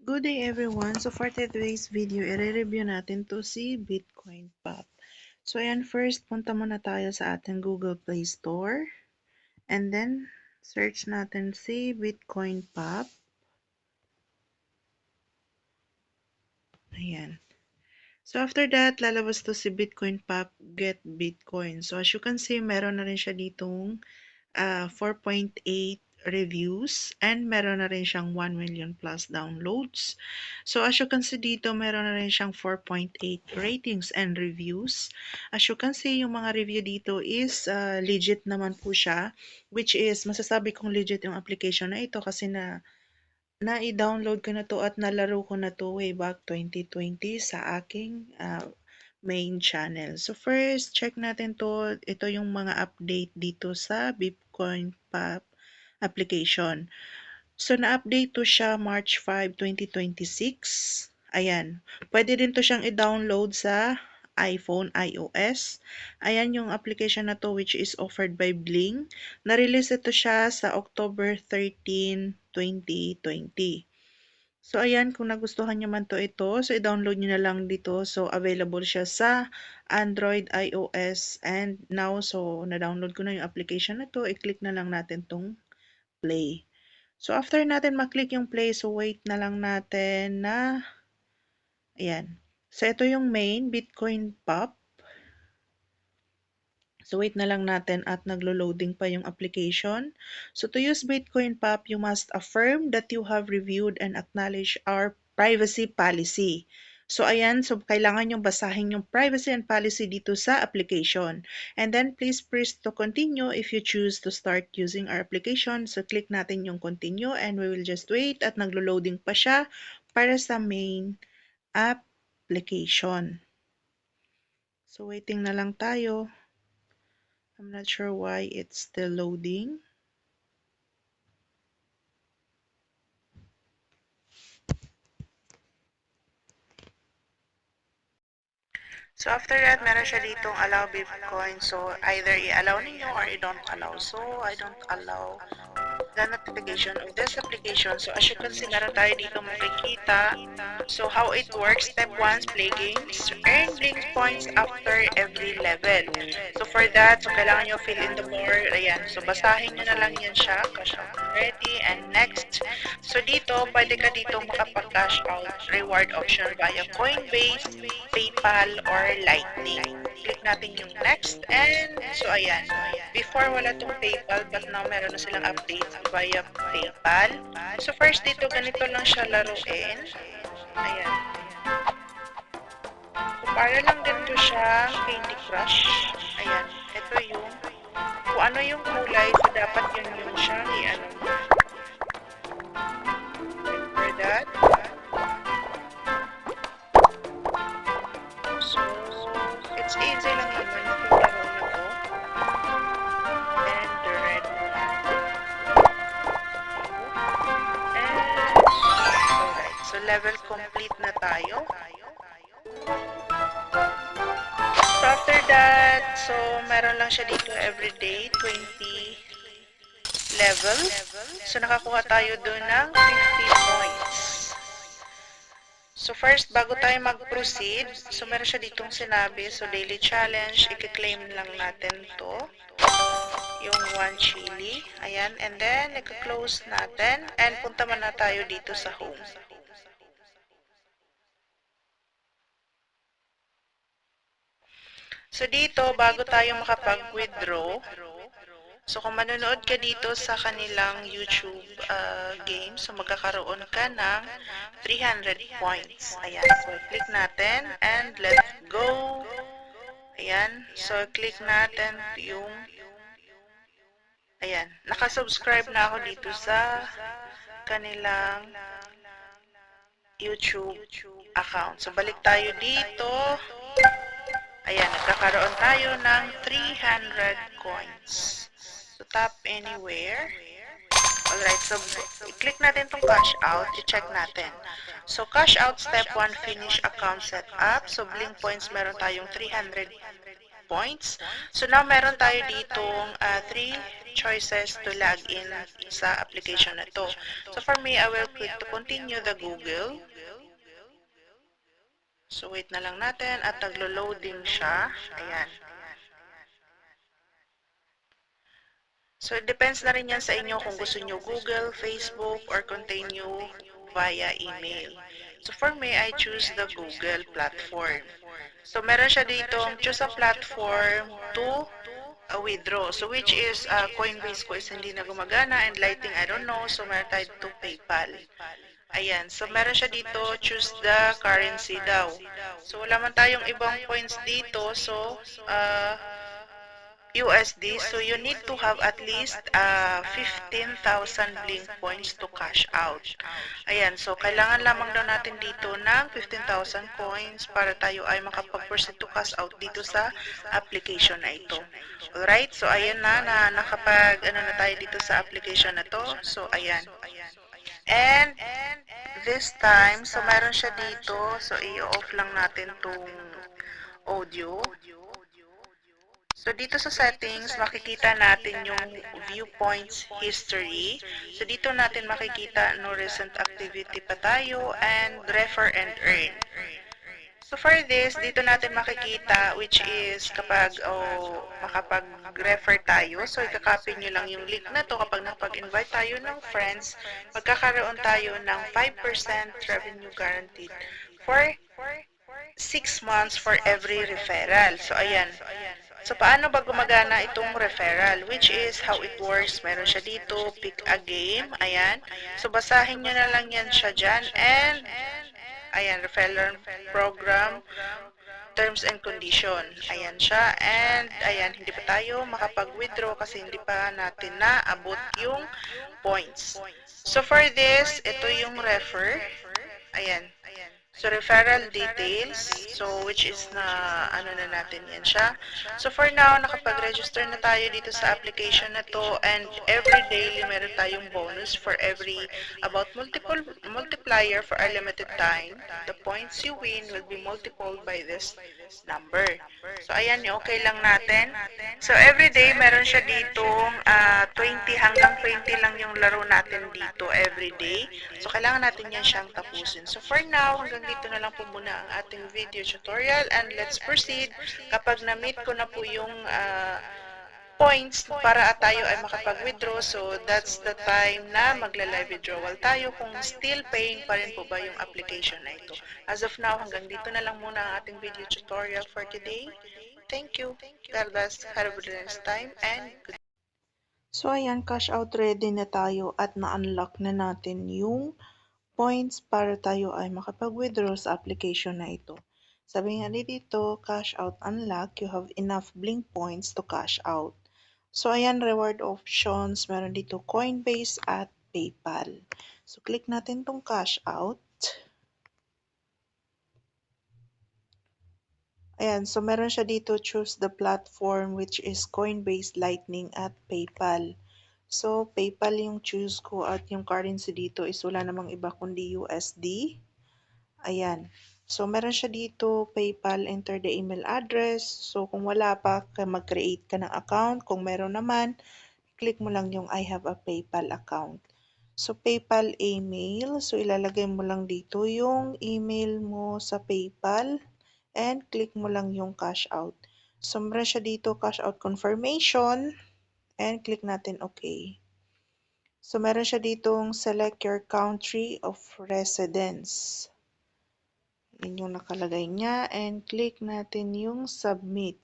Good day everyone! So for today's video, i-review natin to si Bitcoin Pop. So ayan, first punta muna tayo sa ating Google Play Store. And then, search natin si Bitcoin Pop. Ayan. So after that, lalabas to si Bitcoin Pop Get Bitcoin. So as you can see, meron na rin siya ditong 4.8 reviews and meron na rin siyang 1 million plus downloads. So as you can see dito, meron na rin siyang 4.8 ratings and reviews. As you can see, yung mga review dito is legit naman po siya, which is masasabi kong legit yung application na ito kasi na-download ko na to at nalaro ko na to way back 2020 sa aking main channel. So first, check natin to. Ito yung mga update dito sa Bitcoin Pop application. So na-update to siya March 5, 2026. Ayan. Pwede din to siyang i-download sa iPhone, iOS. Ayan yung application na to which is offered by Bling. Na-release ito siya sa October 13, 2020. So, ayan, kung nagustuhan nyo man ito, so i-download nyo na lang dito. So, available siya sa Android, iOS, and now, so, na-download ko na yung application na to. I-click na lang natin tong play. So, after natin maklik yung play, so wait na lang natin na, ayan. So, ito yung main, Bitcoin Pop. So, wait na lang natin at naglo-loading pa yung application. So, to use Bitcoin Pop, you must affirm that you have reviewed and acknowledged our privacy policy. So, ayan. So, kailangan yung basahin yung privacy and policy dito sa application. And then, please press to continue if you choose to start using our application. So, click natin yung continue and we will just wait at naglo-loading pa siya para sa main application. So, waiting na lang tayo. I'm not sure why it's still loading. So after that, meron siya ditong allow Bitcoin. So either i-allow ninyo or i-don't allow. So I don't allow the notification of this application. So as you can see, meron tayo dito makikita. So how it works, step 1, play games. Earn Blink points after every level. So for that, so kailangan nyo fill in the board. Ayan, so basahin nyo na lang yan siya. Cash out ready and next. So dito, pwede ka dito makapag-cash out reward option via Coinbase, PayPal, or Lightning. Click natin yung next and so ayan. Before wala tong PayPal but now meron na silang update via PayPal. So first dito ganito lang siya laruin. Ayan. So para lang din to siya Candy Crush. Ayan. Ito yung kung ano yung kulay so dapat yun siya i-ano. For that. So it's easy lang naman yung laro na to. And the red one. And alright. So level complete na tayo. So after that, so meron lang siya dito everyday 20 level. So nakakuha tayo doon ng 50 points. So first, bago tayo mag-proceed, so meron siya ditong sinabi, so daily challenge, i-claim lang natin to. Yung 1 chili. Ayan, and then i-close natin and punta muna tayo dito sa home. So dito, bago tayo makapag-withdraw, so kung manonood ka dito sa kanilang YouTube game, so magkakaroon ka ng 300 points. Ayan, so click natin and let's go. Ayan, so click natin yung ayan, nakasubscribe na ako dito sa kanilang YouTube account. So balik tayo dito. Ayan, nagkakaroon tayo ng 300 coins. So, tap anywhere. Alright, so, i-click natin itong cash out. I-check natin. So, cash out, step 1, finish account setup. So, Blink points, meron tayong 300 points. So, now, meron tayo ditong 3 choices to log in sa application na to. So for me, I will click to continue the Google. So wait na lang natin at naglo-loading siya. Ayan. So depends na rin yan sa inyo kung gusto nyo Google, Facebook, or continue via email. So for me, I choose the Google platform. So meron siya ditong choose a platform to withdraw. So which is Coinbase ko is hindi na gumagana and Lightning I don't know. So meron tayo to PayPal. Ayan. So meron siya dito choose the currency daw. So wala man tayong ibang points dito. So USD. So you need to have at least 15,000 Blink points to cash out. Ayan, so kailangan lamang daw natin dito ng 15,000 coins para tayo ay makapag-proceed to cash out dito sa application na ito. Alright, so ayan na nakapag na tayo dito sa application na to. So ayan. And this time, so meron siya dito. So i-off lang natin tong audio. So, dito sa settings, makikita natin yung viewpoints history. So, dito natin makikita no recent activity pa tayo and refer and earn. So, for this, dito natin makikita which is kapag makapag-refer tayo. So, ikakopy nyo lang yung link na to kapag nakapag-invite tayo ng friends, magkakaroon tayo ng 5% revenue guaranteed for 6 months for every referral. So, ayan. So, paano ba gumagana itong referral? Which is how it works. Meron siya dito, pick a game. Ayan. So, basahin nyo na lang yan siya dyan. And, ayan, referral program, terms and condition. Ayan siya. And, ayan, hindi pa tayo makapag-withdraw kasi hindi pa natin naabot yung points. So, for this, ito yung refer. Ayan. So, referral details. So, which is na, na natin yan siya. So, for now, nakapag-register na tayo dito sa application na to and every daily meron tayong bonus for every about multiplier for a limited time. The points you win will be multiplied by this number. So, ayan, okay lang natin. So, every day meron siya ditong 20 hanggang 20 lang yung laro natin dito every day. So, kailangan natin yan siyang tapusin. So, for now, hanggang dito na lang po muna ang ating video tutorial and let's proceed. Kapag na-meet ko na po yung points para tayo ay makapag-withdraw, so that's the time na magla-live withdrawal tayo kung still paying pa rin po ba yung application na ito. As of now, hanggang dito na lang muna ang ating video tutorial for today. Thank you. God bless. Have a good time and good. So ayan, cash out ready na tayo at na-unlock na natin yung points para tayo ay makapag-withdraw sa application na ito. Sabi nga dito, cash out unlock, you have enough Blink points to cash out. So ayan, reward options, meron dito Coinbase at PayPal. So click natin tong cash out. Ayan, so meron siya dito, choose the platform which is Coinbase, Lightning at PayPal. So, PayPal yung choose ko at yung currency dito is wala namang iba kundi USD. Ayan. So, meron siya dito, PayPal, enter the email address. So, kung wala pa, mag-create ka ng account. Kung meron naman, click mo lang yung I have a PayPal account. So, PayPal email. So, ilalagay mo lang dito yung email mo sa PayPal and click mo lang yung cash out. So, meron siya dito, cash out confirmation and click natin OK. So, meron siya ditong select your country of residence. Yun yung nakalagay niya and click natin yung submit.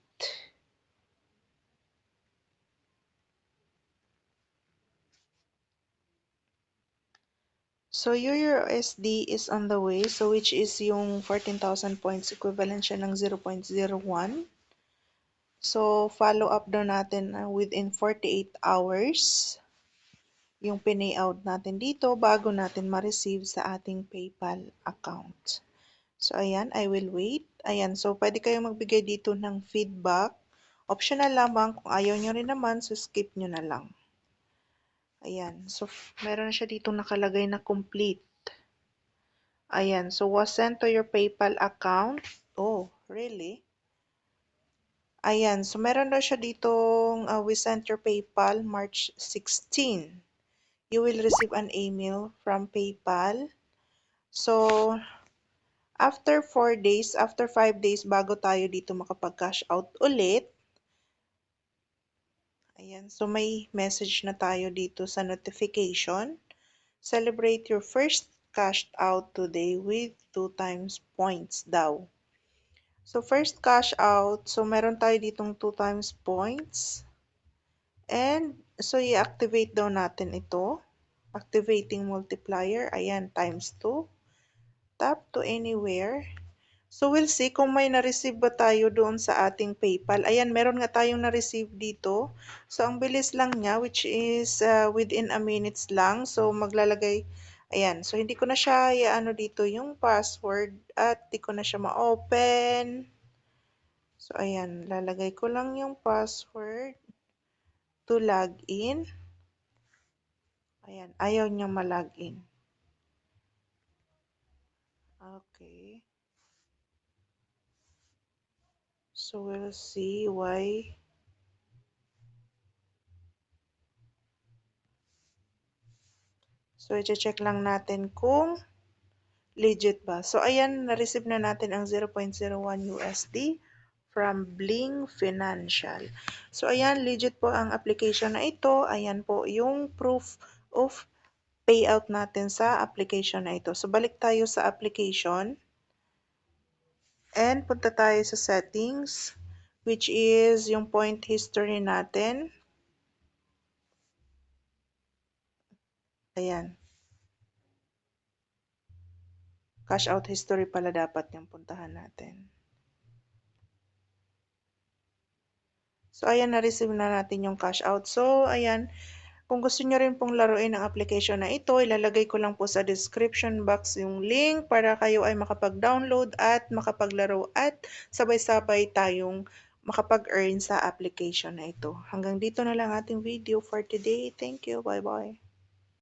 So, your USD is on the way. So, which is yung 14,000 points equivalent siya ng 0.01. So, follow up daw natin within 48 hours yung pinayout natin dito bago natin ma-receive sa ating PayPal account. So, ayan, I will wait. Ayan, so pwede kayong magbigay dito ng feedback. Optional lamang. Kung ayaw nyo rin naman, so skip nyo na lang. Ayan, so meron siya dito nakalagay na complete. Ayan, so was sent to your PayPal account. Oh, really? Ayan, so meron daw siya ditong we sent your PayPal March 16. You will receive an email from PayPal. So, after 4 days, after 5 days, bago tayo dito makapag-cash out ulit. Ayan, so may message na tayo dito sa notification. Celebrate your first cash out today with 2 times points daw. So, first cash out, so meron tayo ditong 2 times points. And, so i-activate daw natin ito. Activating multiplier, ayan, times 2. Tap to anywhere. So, we'll see kung may na-receive ba tayo doon sa ating PayPal. Ayan, meron nga tayong na-receive dito. So, ang bilis lang niya, which is within a minutes lang. So, maglalagay, ayan. So, hindi ko na siya i-ano dito yung password at hindi ko na siya ma-open. So, ayan, lalagay ko lang yung password to log in. Ayan, ayaw niya ma-log in. Okay. So, we'll see why. So, i-check lang natin kung legit ba. So, ayan, na-receive na natin ang 0.01 USD from Bling Financial. So, ayan, legit po ang application na ito. Ayan po yung proof of payout natin sa application na ito. So, balik tayo sa application. And punta tayo sa settings, which is yung point history natin. Ayan. Cash out history pala dapat yung puntahan natin. So, ayan, na-receive na natin yung cash out. So, ayan, kung gusto nyo rin pong laruin ang application na ito, ilalagay ko lang po sa description box yung link para kayo ay makapag-download at makapaglaro at sabay-sabay tayong makapag-earn sa application na ito. Hanggang dito na lang ating video for today. Thank you. Bye-bye.